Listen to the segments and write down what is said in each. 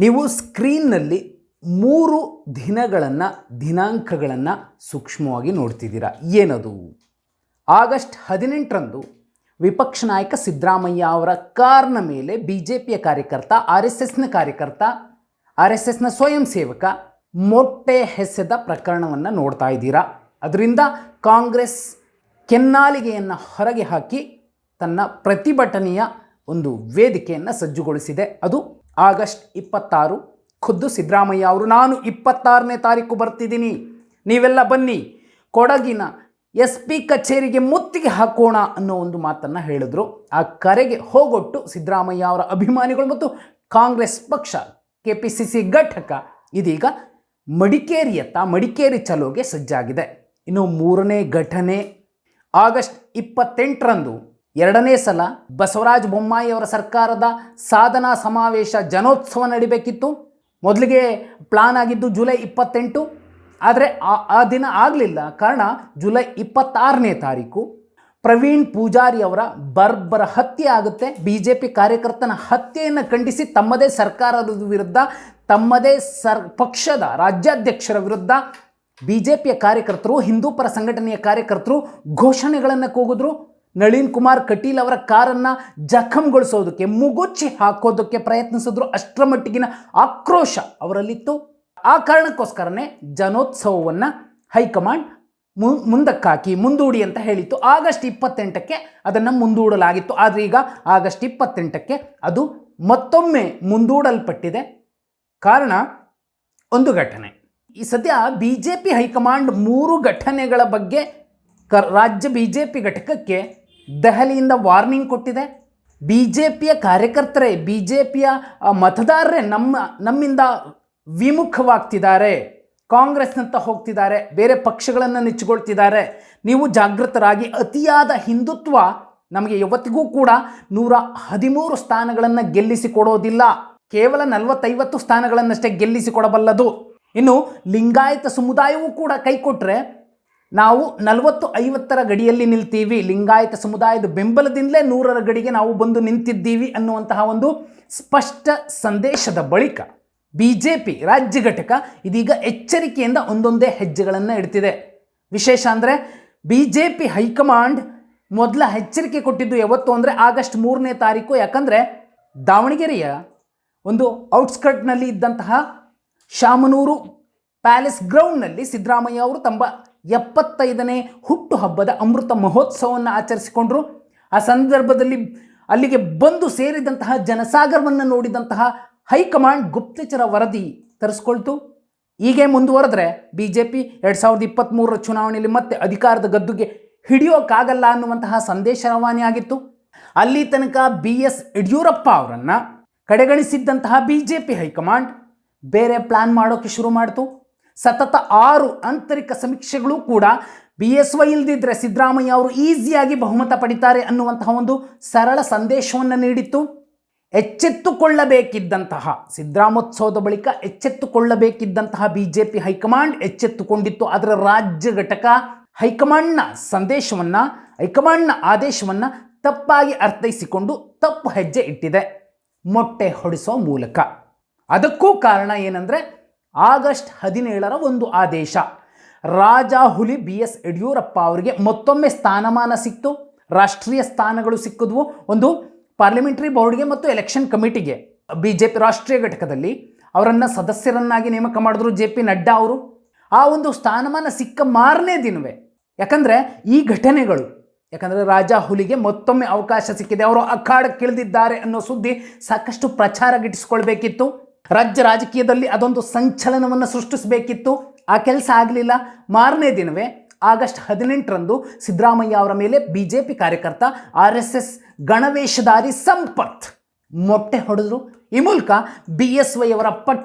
ನೀವು ಸ್ಕ್ರೀನ್ನಲ್ಲಿ 3 ದಿನಾಂಕಗಳನ್ನು ಸೂಕ್ಷ್ಮವಾಗಿ ನೋಡ್ತಿದ್ದೀರಾ. ಏನದು? ಆಗಸ್ಟ್ 18ರಂದು ವಿಪಕ್ಷ ನಾಯಕ ಸಿದ್ದರಾಮಯ್ಯ ಅವರ ಕಾರ್ನ ಮೇಲೆ BJPಯ ಕಾರ್ಯಕರ್ತ, RSSನ ಸ್ವಯಂ ಸೇವಕ ಮೊಟ್ಟೆ ಎಸೆದ ಪ್ರಕರಣವನ್ನು ನೋಡ್ತಾ ಇದ್ದೀರಾ. ಅದರಿಂದ ಕಾಂಗ್ರೆಸ್ ಕೆನ್ನಾಲಿಗೆಯನ್ನು ಹೊರಗೆ ಹಾಕಿ ತನ್ನ ಪ್ರತಿಭಟನೆಯ ಒಂದು ವೇದಿಕೆಯನ್ನು ಸಜ್ಜುಗೊಳಿಸಿದೆ. ಅದು ಆಗಸ್ಟ್ 26. ಖುದ್ದು ಸಿದ್ದರಾಮಯ್ಯ ಅವರು ನಾನು 26ನೇ ತಾರೀಕು ಬರ್ತಿದ್ದೀನಿ, ನೀವೆಲ್ಲ ಬನ್ನಿ, ಕೊಡಗಿನ SP ಕಚೇರಿಗೆ ಮುತ್ತಿಗೆ ಹಾಕೋಣ ಅನ್ನೋ ಒಂದು ಮಾತನ್ನು ಹೇಳಿದ್ರು. ಆ ಕರೆಗೆ ಹೋಗೊಟ್ಟು ಸಿದ್ದರಾಮಯ್ಯ ಅವರ ಅಭಿಮಾನಿಗಳು ಮತ್ತು ಕಾಂಗ್ರೆಸ್ ಪಕ್ಷ KPCC ಘಟಕ ಇದೀಗ ಮಡಿಕೇರಿ ಚಲೋಗೆ ಸಜ್ಜಾಗಿದೆ. ಇನ್ನು 3ನೇ ಘಟನೆ ಆಗಸ್ಟ್ 28ರಂದು 2ನೇ ಸಲ ಬಸವರಾಜ ಬೊಮ್ಮಾಯಿ ಅವರ ಸರ್ಕಾರದ ಸಾಧನಾ ಸಮಾವೇಶ ಜನೋತ್ಸವ ನಡಿಬೇಕಿತ್ತು. ಮೊದಲಿಗೆ ಪ್ಲಾನ್ ಆಗಿದ್ದು ಜುಲೈ 28, ಆದರೆ ಆ ದಿನ ಆಗಲಿಲ್ಲ. ಕಾರಣ ಜುಲೈ 26ನೇ ತಾರೀಕು ಪ್ರವೀಣ್ ಪೂಜಾರಿ ಅವರ ಬರ್ಬರ ಹತ್ಯೆ ಆಗುತ್ತೆ. BJP ಕಾರ್ಯಕರ್ತನ ಹತ್ಯೆಯನ್ನು ಖಂಡಿಸಿ ತಮ್ಮದೇ ಸರ್ಕಾರದ ವಿರುದ್ಧ, ತಮ್ಮದೇ ಪಕ್ಷದ ರಾಜ್ಯಾಧ್ಯಕ್ಷರ ವಿರುದ್ಧ BJPಯ ಕಾರ್ಯಕರ್ತರು, ಹಿಂದೂ ಪರ ಸಂಘಟನೆಯ ಕಾರ್ಯಕರ್ತರು ಘೋಷಣೆಗಳನ್ನು ಕೂಗಿದ್ರು. ನಳಿನ್ ಕುಮಾರ್ ಕಟೀಲ್ ಅವರ ಕಾರನ್ನು ಜಖಂಗೊಳಿಸೋದಕ್ಕೆ, ಮುಗುಚ್ಚಿ ಹಾಕೋದಕ್ಕೆ ಪ್ರಯತ್ನಿಸಿದ್ರು. ಅಷ್ಟರ ಮಟ್ಟಿಗಿನ ಆಕ್ರೋಶ ಅವರಲ್ಲಿತ್ತು. ಆ ಕಾರಣಕ್ಕೋಸ್ಕರನೇ ಜನೋತ್ಸವವನ್ನು ಹೈಕಮಾಂಡ್ ಮುಂದೂಡಿ ಅಂತ ಹೇಳಿತ್ತು. ಆಗಸ್ಟ್ 28ಕ್ಕೆ ಅದನ್ನು ಮುಂದೂಡಲಾಗಿತ್ತು. ಆದರೆ ಈಗ ಆಗಸ್ಟ್ 28ಕ್ಕೆ ಅದು ಮತ್ತೊಮ್ಮೆ ಮುಂದೂಡಲ್ಪಟ್ಟಿದೆ. ಕಾರಣ ಒಂದು ಘಟನೆ. ಈ ಸದ್ಯ BJP ಹೈಕಮಾಂಡ್ 3 ಘಟನೆಗಳ ಬಗ್ಗೆ ರಾಜ್ಯ BJP ಘಟಕಕ್ಕೆ ದೆಹಲಿಯಿಂದ ವಾರ್ನಿಂಗ್ ಕೊಟ್ಟಿದೆ. BJPಯ ಕಾರ್ಯಕರ್ತರೇ, BJPಯ ಮತದಾರರೇ ನಮ್ಮಿಂದ ವಿಮುಖವಾಗ್ತಿದ್ದಾರೆ, ಕಾಂಗ್ರೆಸ್ನಂತ ಹೋಗ್ತಿದ್ದಾರೆ, ಬೇರೆ ಪಕ್ಷಗಳನ್ನು ನೆಚ್ಚಿಕೊಳ್ತಿದ್ದಾರೆ. ನೀವು ಜಾಗೃತರಾಗಿ. ಅತಿಯಾದ ಹಿಂದುತ್ವ ನಮಗೆ ಯಾವತ್ತಿಗೂ ಕೂಡ 113 ಸ್ಥಾನಗಳನ್ನು ಗೆಲ್ಲಿಸಿಕೊಡೋದಿಲ್ಲ. ಕೇವಲ 40-50 ಸ್ಥಾನಗಳನ್ನಷ್ಟೇ ಗೆಲ್ಲಿಸಿಕೊಡಬಲ್ಲದು. ಇನ್ನು ಲಿಂಗಾಯತ ಸಮುದಾಯವೂ ಕೂಡ ಕೈ ಕೊಟ್ಟರೆ ನಾವು 40-50ರ ಗಡಿಯಲ್ಲಿ ನಿಲ್ತೀವಿ, ಲಿಂಗಾಯತ ಸಮುದಾಯದ ಬೆಂಬಲದಿಂದಲೇ 100ರ ಗಡಿಗೆ ನಾವು ಬಂದು ನಿಂತಿದ್ದೀವಿ ಅನ್ನುವಂತಹ ಒಂದು ಸ್ಪಷ್ಟ ಸಂದೇಶದ ಬಳಿಕ BJP ರಾಜ್ಯ ಘಟಕ ಇದೀಗ ಎಚ್ಚರಿಕೆಯಿಂದ ಒಂದೊಂದೇ ಹೆಜ್ಜೆಗಳನ್ನು ಇಡ್ತಿದೆ. ವಿಶೇಷ ಅಂದರೆ BJP ಹೈಕಮಾಂಡ್ ಮೊದಲ ಎಚ್ಚರಿಕೆ ಕೊಟ್ಟಿದ್ದು ಯಾವತ್ತು ಅಂದರೆ ಆಗಸ್ಟ್ 3ನೇ ತಾರೀಕು. ಯಾಕಂದರೆ ದಾವಣಗೆರೆಯ ಒಂದು ಔಟ್ಸ್ಕರ್ಟ್ನಲ್ಲಿ ಇದ್ದಂತಹ ಶಾಮನೂರು ಪ್ಯಾಲೇಸ್ ಗ್ರೌಂಡ್ನಲ್ಲಿ ಸಿದ್ದರಾಮಯ್ಯ ಅವರು ತಮ್ಮ 75ನೇ ಹುಟ್ಟುಹಬ್ಬದ ಅಮೃತ ಮಹೋತ್ಸವವನ್ನು ಆಚರಿಸಿಕೊಂಡರು. ಆ ಸಂದರ್ಭದಲ್ಲಿ ಅಲ್ಲಿಗೆ ಬಂದು ಸೇರಿದಂತಹ ಜನಸಾಗರವನ್ನು ನೋಡಿದಂತಹ ಹೈಕಮಾಂಡ್ ಗುಪ್ತಚರ ವರದಿ ತರಿಸ್ಕೊಳ್ತು. ಹೀಗೆ ಮುಂದುವರೆದ್ರೆ BJP 2023ರ ಚುನಾವಣೆಯಲ್ಲಿ ಮತ್ತೆ ಅಧಿಕಾರದ ಗದ್ದುಗೆ ಹಿಡಿಯೋಕ್ಕಾಗಲ್ಲ ಅನ್ನುವಂತಹ ಸಂದೇಶ ರವಾನೆಯಾಗಿತ್ತು. ಅಲ್ಲಿ ತನಕ BS ಯಡಿಯೂರಪ್ಪ ಅವರನ್ನು ಕಡೆಗಣಿಸಿದ್ದಂತಹ BJP ಹೈಕಮಾಂಡ್ ಬೇರೆ ಪ್ಲಾನ್ ಮಾಡೋಕ್ಕೆ ಶುರು ಮಾಡಿತು. ಸತತ 6 ಆಂತರಿಕ ಸಮೀಕ್ಷೆಗಳು ಕೂಡ BSY ಇಲ್ದಿದ್ರೆ ಸಿದ್ದರಾಮಯ್ಯ ಅವರು ಈಸಿಯಾಗಿ ಬಹುಮತ ಪಡಿತಾರೆ ಅನ್ನುವಂತಹ ಒಂದು ಸರಳ ಸಂದೇಶವನ್ನು ನೀಡಿತ್ತು. ಎಚ್ಚೆತ್ತುಕೊಳ್ಳಬೇಕಿದ್ದಂತಹ ಸಿದ್ದರಾಮೋತ್ಸವದ ಬಳಿಕ ಎಚ್ಚೆತ್ತುಕೊಳ್ಳಬೇಕಿದ್ದಂತಹ BJP ಹೈಕಮಾಂಡ್ ಎಚ್ಚೆತ್ತುಕೊಂಡಿತ್ತು. ಅದರ ರಾಜ್ಯ ಘಟಕ ಹೈಕಮಾಂಡ್ನ ಆದೇಶವನ್ನು ತಪ್ಪಾಗಿ ಅರ್ಥೈಸಿಕೊಂಡು ತಪ್ಪು ಹೆಜ್ಜೆ ಇಟ್ಟಿದೆ, ಮೊಟ್ಟೆ ಹೊಡಿಸೋ ಮೂಲಕ. ಅದಕ್ಕೂ ಕಾರಣ ಏನಂದರೆ ಆಗಸ್ಟ್ 17ರ ಒಂದು ಆದೇಶ. ರಾಜ ಹುಲಿ BS ಯಡಿಯೂರಪ್ಪ ಅವರಿಗೆ ಮತ್ತೊಮ್ಮೆ ಸ್ಥಾನಮಾನ ಸಿಕ್ತು. ರಾಷ್ಟ್ರೀಯ ಸ್ಥಾನಗಳು ಸಿಕ್ಕಿದ್ವು. ಒಂದು ಪಾರ್ಲಿಮೆಂಟರಿ ಬೋರ್ಡ್ಗೆ ಮತ್ತು ಎಲೆಕ್ಷನ್ ಕಮಿಟಿಗೆ BJP ರಾಷ್ಟ್ರೀಯ ಘಟಕದಲ್ಲಿ ಅವರನ್ನು ಸದಸ್ಯರನ್ನಾಗಿ ನೇಮಕ ಮಾಡಿದ್ರು JP ನಡ್ಡಾ ಅವರು. ಆ ಒಂದು ಸ್ಥಾನಮಾನ ಸಿಕ್ಕ ಮಾರನೇ ದಿನವೇ, ಯಾಕಂದರೆ ಈ ಘಟನೆಗಳು, ಯಾಕಂದರೆ ರಾಜ ಹುಲಿಗೆ ಮತ್ತೊಮ್ಮೆ ಅವಕಾಶ ಸಿಕ್ಕಿದೆ, ಅವರು ಅಖಾಡಕ್ಕಿಳಿದಿದ್ದಾರೆ ಅನ್ನೋ ಸುದ್ದಿ ಸಾಕಷ್ಟು ಪ್ರಚಾರ ಗಿಟ್ಟಿಸ್ಕೊಳ್ಬೇಕಿತ್ತು. ರಾಜ್ಯ ರಾಜಕೀಯದಲ್ಲಿ ಅದೊಂದು ಸಂಚಲನವನ್ನು ಸೃಷ್ಟಿಸಬೇಕಿತ್ತು. ಆ ಕೆಲಸ ಆಗಲಿಲ್ಲ. ಮಾರನೇ ದಿನವೇ ಆಗಸ್ಟ್ 18ರಂದು ಸಿದ್ದರಾಮಯ್ಯ ಅವರ ಮೇಲೆ BJP ಕಾರ್ಯಕರ್ತ RSS ಗಣವೇಶಧಾರಿ ಸಂಪತ್ ಮೊಟ್ಟೆ ಹೊಡೆದ್ರು. ಈ ಮೂಲಕ BSY ಅವರ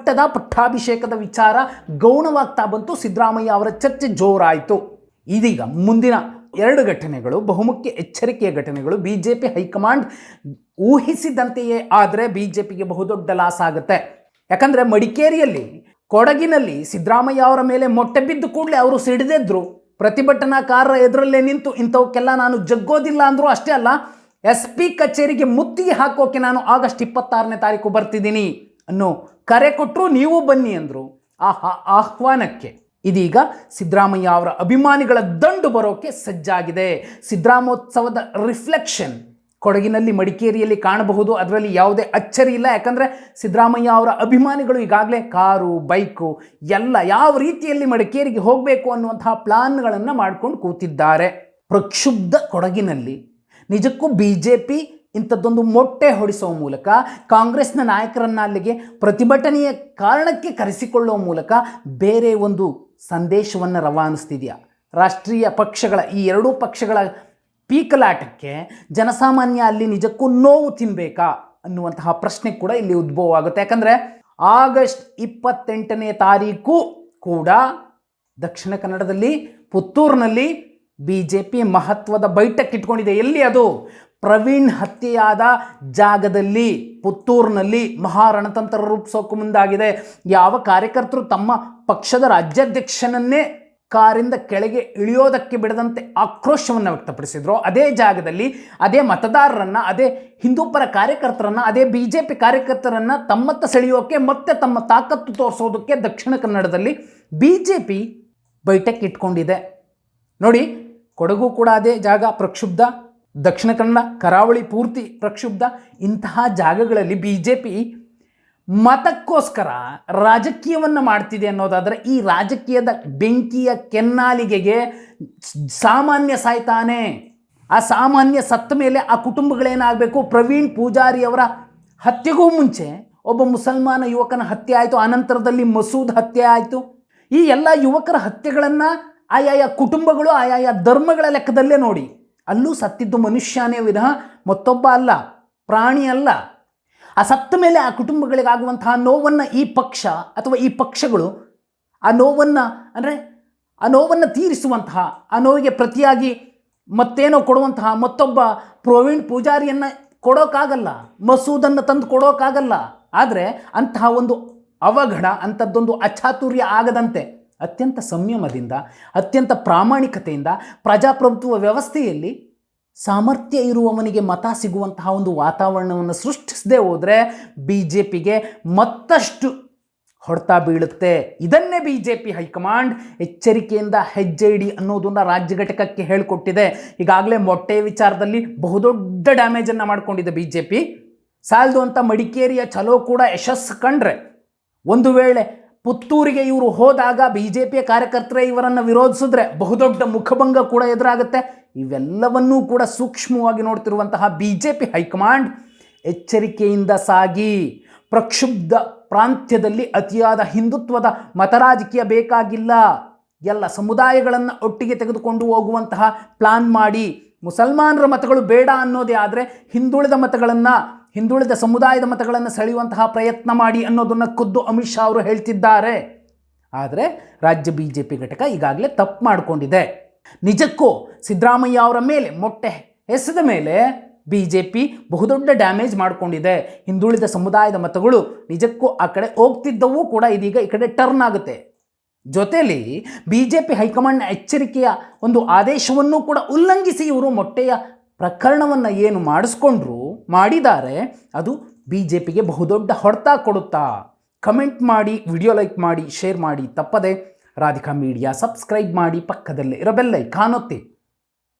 ಪಟ್ಟಾಭಿಷೇಕದ ವಿಚಾರ ಗೌಣವಾಗ್ತಾ ಬಂತು. ಸಿದ್ದರಾಮಯ್ಯ ಅವರ ಚರ್ಚೆ ಜೋರಾಯಿತು. ಇದೀಗ ಮುಂದಿನ 2 ಘಟನೆಗಳು ಬಹುಮುಖ್ಯ ಎಚ್ಚರಿಕೆಯ ಘಟನೆಗಳು. BJP ಹೈಕಮಾಂಡ್ ಊಹಿಸಿದಂತೆಯೇ ಆದರೆ BJPಗೆ ಬಹುದೊಡ್ಡ ಲಾಸ್ ಆಗುತ್ತೆ. ಯಾಕಂದರೆ ಮಡಿಕೇರಿಯಲ್ಲಿ, ಕೊಡಗಿನಲ್ಲಿ ಸಿದ್ದರಾಮಯ್ಯ ಅವರ ಮೇಲೆ ಮೊಟ್ಟೆ ಬಿದ್ದು ಕೂಡಲೇ ಅವರು ಸಿಡಿದೆದ್ರು. ಪ್ರತಿಭಟನಾಕಾರರ ಎದುರಲ್ಲೇ ನಿಂತು ಇಂಥವಕ್ಕೆಲ್ಲ ನಾನು ಜಗ್ಗೋದಿಲ್ಲ ಅಂದರು. ಅಷ್ಟೇ ಅಲ್ಲ, SP ಕಚೇರಿಗೆ ಮುತ್ತಿಗೆ ಹಾಕೋಕೆ ನಾನು ಆಗಸ್ಟ್ 26ನೇ ತಾರೀಕು ಬರ್ತಿದ್ದೀನಿ ಅನ್ನೋ ಕರೆ ಕೊಟ್ಟರು, ನೀವು ಬನ್ನಿ ಅಂದರು. ಆ ಆಹ್ವಾನಕ್ಕೆ ಇದೀಗ ಸಿದ್ದರಾಮಯ್ಯ ಅವರ ಅಭಿಮಾನಿಗಳ ದಂಡು ಬರೋಕೆ ಸಜ್ಜಾಗಿದೆ. ಸಿದ್ದರಾಮೋತ್ಸವದ ರಿಫ್ಲೆಕ್ಷನ್ ಕೊಡಗಿನಲ್ಲಿ, ಮಡಿಕೇರಿಯಲ್ಲಿ ಕಾಣಬಹುದು. ಅದರಲ್ಲಿ ಯಾವುದೇ ಅಚ್ಚರಿ ಇಲ್ಲ. ಯಾಕಂದರೆ ಸಿದ್ದರಾಮಯ್ಯ ಅವರ ಅಭಿಮಾನಿಗಳು ಈಗಾಗಲೇ ಕಾರು, ಬೈಕು ಎಲ್ಲ ಯಾವ ರೀತಿಯಲ್ಲಿ ಮಡಿಕೇರಿಗೆ ಹೋಗಬೇಕು ಅನ್ನುವಂತಹ ಪ್ಲಾನ್ಗಳನ್ನು ಮಾಡ್ಕೊಂಡು ಕೂತಿದ್ದಾರೆ. ಪ್ರಕ್ಷುಬ್ಧ ಕೊಡಗಿನಲ್ಲಿ ನಿಜಕ್ಕೂ BJP ಇಂಥದ್ದೊಂದು ಮೊಟ್ಟೆ ಹೊಡಿಸುವ ಮೂಲಕ ಕಾಂಗ್ರೆಸ್ನ ನಾಯಕರನ್ನ ಅಲ್ಲಿಗೆ ಪ್ರತಿಭಟನೆಯ ಕಾರಣಕ್ಕೆ ಕರೆಸಿಕೊಳ್ಳುವ ಮೂಲಕ ಬೇರೆ ಒಂದು ಸಂದೇಶವನ್ನು ರವಾನಿಸ್ತಿದೆಯಾ? ರಾಷ್ಟ್ರೀಯ ಪಕ್ಷಗಳ ಈ ಎರಡೂ ಪಕ್ಷಗಳ ಪೀಕಲಾಟಕ್ಕೆ ಜನಸಾಮಾನ್ಯ ಅಲ್ಲಿ ನಿಜಕ್ಕೂ ನೋವು ತಿನ್ನಬೇಕಾ ಅನ್ನುವಂತಹ ಪ್ರಶ್ನೆ ಕೂಡ ಇಲ್ಲಿ ಉದ್ಭವ ಆಗುತ್ತೆ. ಯಾಕಂದರೆ ಆಗಸ್ಟ್ 28ನೇ ತಾರೀಕು ಕೂಡ ದಕ್ಷಿಣ ಕನ್ನಡದಲ್ಲಿ ಪುತ್ತೂರಿನಲ್ಲಿ BJP ಮಹತ್ವದ ಬೈಠಕ್ ಇಟ್ಕೊಂಡಿದೆ. ಎಲ್ಲಿ ಅದು? ಪ್ರವೀಣ್ ಹತ್ಯೆಯಾದ ಜಾಗದಲ್ಲಿ, ಪುತ್ತೂರಿನಲ್ಲಿ ಮಹಾರಣತಂತ್ರ ರೂಪಿಸೋಕೆ ಮುಂದಾಗಿದೆ. ಯಾವ ಕಾರ್ಯಕರ್ತರು ತಮ್ಮ ಪಕ್ಷದ ರಾಜ್ಯಾಧ್ಯಕ್ಷನನ್ನೇ ಕಾರಿಂದ ಕೆಳಗೆ ಇಳಿಯೋದಕ್ಕೆ ಬಿಡದಂತೆ ಆಕ್ರೋಶವನ್ನು ವ್ಯಕ್ತಪಡಿಸಿದ್ರು, ಅದೇ ಜಾಗದಲ್ಲಿ ಅದೇ ಮತದಾರರನ್ನು, ಅದೇ ಹಿಂದೂಪರ ಕಾರ್ಯಕರ್ತರನ್ನು, ಅದೇ BJP ಕಾರ್ಯಕರ್ತರನ್ನು ತಮ್ಮತ್ತ ಸೆಳೆಯೋಕೆ ಮತ್ತೆ ತಮ್ಮ ತಾಕತ್ತು ತೋರಿಸೋದಕ್ಕೆ ದಕ್ಷಿಣ ಕನ್ನಡದಲ್ಲಿ BJP ಬೈಠಕ್ ಇಟ್ಕೊಂಡಿದೆ. ನೋಡಿ, ಕೊಡಗು ಕೂಡ ಅದೇ ಜಾಗ ಪ್ರಕ್ಷುಬ್ಧ, ದಕ್ಷಿಣ ಕನ್ನಡ ಕರಾವಳಿ ಪೂರ್ತಿ ಪ್ರಕ್ಷುಬ್ಧ. ಇಂತಹ ಜಾಗಗಳಲ್ಲಿ BJP ಮತಕ್ಕೋಸ್ಕರ ರಾಜಕೀಯವನ್ನು ಮಾಡ್ತಿದೆ ಅನ್ನೋದಾದರೆ, ಈ ರಾಜಕೀಯದ ಬೆಂಕಿಯ ಕೆನ್ನಾಲಿಗೆಗೆ ಸಾಮಾನ್ಯ ಸಾಯ್ತಾನೆ. ಆ ಸಾಮಾನ್ಯ ಸತ್ತ ಮೇಲೆ ಆ ಕುಟುಂಬಗಳೇನಾಗಬೇಕು? ಪ್ರವೀಣ್ ಪೂಜಾರಿ ಅವರ ಹತ್ಯೆಗೂ ಮುಂಚೆ ಒಬ್ಬ ಮುಸಲ್ಮಾನ ಯುವಕನ ಹತ್ಯೆ ಆಯಿತು, ಅನಂತರದಲ್ಲಿ ಮಸೂದ್ ಹತ್ಯೆ ಆಯಿತು. ಈ ಎಲ್ಲ ಯುವಕರ ಹತ್ಯೆಗಳನ್ನು ಆಯಾಯ ಕುಟುಂಬಗಳು, ಆಯಾಯ ಧರ್ಮಗಳ ಲೆಕ್ಕದಲ್ಲೇ ನೋಡಿ. ಅಲ್ಲೂ ಸತ್ತಿದ್ದು ಮನುಷ್ಯನೇ ವಿನಃ ಮತ್ತೊಬ್ಬ ಅಲ್ಲ, ಪ್ರಾಣಿ ಅಲ್ಲ. ಆ ಸತ್ತ ಮೇಲೆ ಆ ಕುಟುಂಬಗಳಿಗಾಗುವಂತಹ ನೋವನ್ನು ಈ ಪಕ್ಷ ಅಥವಾ ಈ ಪಕ್ಷಗಳು ಆ ನೋವನ್ನು ತೀರಿಸುವಂತಹ, ಆ ನೋವಿಗೆ ಪ್ರತಿಯಾಗಿ ಮತ್ತೇನೋ ಕೊಡುವಂತಹ ಮತ್ತೊಬ್ಬ ಪ್ರವೀಣ್ ಪೂಜಾರಿಯನ್ನು ಕೊಡೋಕ್ಕಾಗಲ್ಲ, ಮಸೂದನ್ನು ತಂದು ಕೊಡೋಕ್ಕಾಗಲ್ಲ. ಆದರೆ ಅಂತಹ ಒಂದು ಅವಘಡ, ಅಂಥದ್ದೊಂದು ಅಚಾತುರ್ಯ ಆಗದಂತೆ ಅತ್ಯಂತ ಸಂಯಮದಿಂದ, ಅತ್ಯಂತ ಪ್ರಾಮಾಣಿಕತೆಯಿಂದ ಪ್ರಜಾಪ್ರಭುತ್ವ ವ್ಯವಸ್ಥೆಯಲ್ಲಿ ಸಾಮರ್ಥ್ಯ ಇರುವವನಿಗೆ ಮತ ಸಿಗುವಂತಹ ಒಂದು ವಾತಾವರಣವನ್ನು ಸೃಷ್ಟಿಸದೆ ಹೋದರೆ BJPಗೆ ಮತ್ತಷ್ಟು ಹೊಡೆತ ಬೀಳುತ್ತೆ. ಇದನ್ನೇ BJP ಹೈಕಮಾಂಡ್ ಎಚ್ಚರಿಕೆಯಿಂದ ಹೆಜ್ಜೆ ಇಡಿ ಅನ್ನೋದನ್ನು ರಾಜ್ಯ ಘಟಕಕ್ಕೆ ಹೇಳಿಕೊಟ್ಟಿದೆ. ಈಗಾಗಲೇ ಮೊಟ್ಟೆ ವಿಚಾರದಲ್ಲಿ ಬಹುದೊಡ್ಡ ಡ್ಯಾಮೇಜನ್ನು ಮಾಡಿಕೊಂಡಿದೆ BJP. ಸಾಲದು ಅಂತ ಮಡಿಕೇರಿಯ ಚಲೋ ಕೂಡ ಯಶಸ್ಸು ಕಂಡ್ರೆ, ಒಂದು ವೇಳೆ ಪುತ್ತೂರಿಗೆ ಇವರು ಹೋದಾಗ BJPಯ ಕಾರ್ಯಕರ್ತರೇ ಇವರನ್ನು ವಿರೋಧಿಸಿದ್ರೆ ಬಹುದೊಡ್ಡ ಮುಖಭಂಗ ಕೂಡ ಎದುರಾಗುತ್ತೆ. ಇವೆಲ್ಲವನ್ನೂ ಕೂಡ ಸೂಕ್ಷ್ಮವಾಗಿ ನೋಡ್ತಿರುವಂತಹ BJP ಹೈಕಮಾಂಡ್ ಎಚ್ಚರಿಕೆಯಿಂದ ಸಾಗಿ. ಪ್ರಕ್ಷುಬ್ಧ ಪ್ರಾಂತ್ಯದಲ್ಲಿ ಅತಿಯಾದ ಹಿಂದುತ್ವದ ಮತರಾಜಕೀಯ ಬೇಕಾಗಿಲ್ಲ. ಎಲ್ಲ ಸಮುದಾಯಗಳನ್ನು ಒಟ್ಟಿಗೆ ತೆಗೆದುಕೊಂಡು ಹೋಗುವಂತಹ ಪ್ಲಾನ್ ಮಾಡಿ, ಮುಸಲ್ಮಾನರ ಮತಗಳು ಬೇಡ ಅನ್ನೋದೇ ಆದರೆ ಹಿಂದುಳಿದ ಸಮುದಾಯದ ಮತಗಳನ್ನು ಸೆಳೆಯುವಂತಹ ಪ್ರಯತ್ನ ಮಾಡಿ ಅನ್ನೋದನ್ನು ಖುದ್ದು ಅಮಿತ್ ಶಾ ಅವರು ಹೇಳ್ತಿದ್ದಾರೆ. ಆದರೆ ರಾಜ್ಯ BJP ಘಟಕ ಈಗಾಗಲೇ ತಪ್ಪು ಮಾಡಿಕೊಂಡಿದೆ. ನಿಜಕ್ಕೂ ಸಿದ್ದರಾಮಯ್ಯ ಅವರ ಮೇಲೆ ಮೊಟ್ಟೆ ಎಸೆದ ಮೇಲೆ BJP ಬಹುದೊಡ್ಡ ಡ್ಯಾಮೇಜ್ ಮಾಡಿಕೊಂಡಿದೆ. ಹಿಂದುಳಿದ ಸಮುದಾಯದ ಮತಗಳು ನಿಜಕ್ಕೂ ಆ ಕಡೆ ಹೋಗ್ತಿದ್ದವೂ ಕೂಡ ಇದೀಗ ಈ ಕಡೆ ಟರ್ನ್ ಆಗುತ್ತೆ. ಜೊತೆಯಲ್ಲಿ BJP ಹೈಕಮಾಂಡ್ನ ಎಚ್ಚರಿಕೆಯ ಒಂದು ಆದೇಶವನ್ನು ಕೂಡ ಉಲ್ಲಂಘಿಸಿ ಇವರು ಮೊಟ್ಟೆಯ ಪ್ರಕರಣವನ್ನು ಏನು ಮಾಡಿದ್ದಾರೆ, ಅದು BJPಗೆ ಬಹುದೊಡ್ಡ ಹೊಡೆತ ಕೊಡುತ್ತಾ? ಕಮೆಂಟ್ ಮಾಡಿ, ವಿಡಿಯೋ ಲೈಕ್ ಮಾಡಿ, ಶೇರ್ ಮಾಡಿ. ತಪ್ಪದೆ ರಾಧಿಕಾ ಮೀಡಿಯಾ ಸಬ್ಸ್ಕ್ರೈಬ್ ಮಾಡಿ, ಪಕ್ಕದಲ್ಲೇ ಇರೋ ಬೆಲ್ ಐಕಾನ್ ಒತ್ತಿ.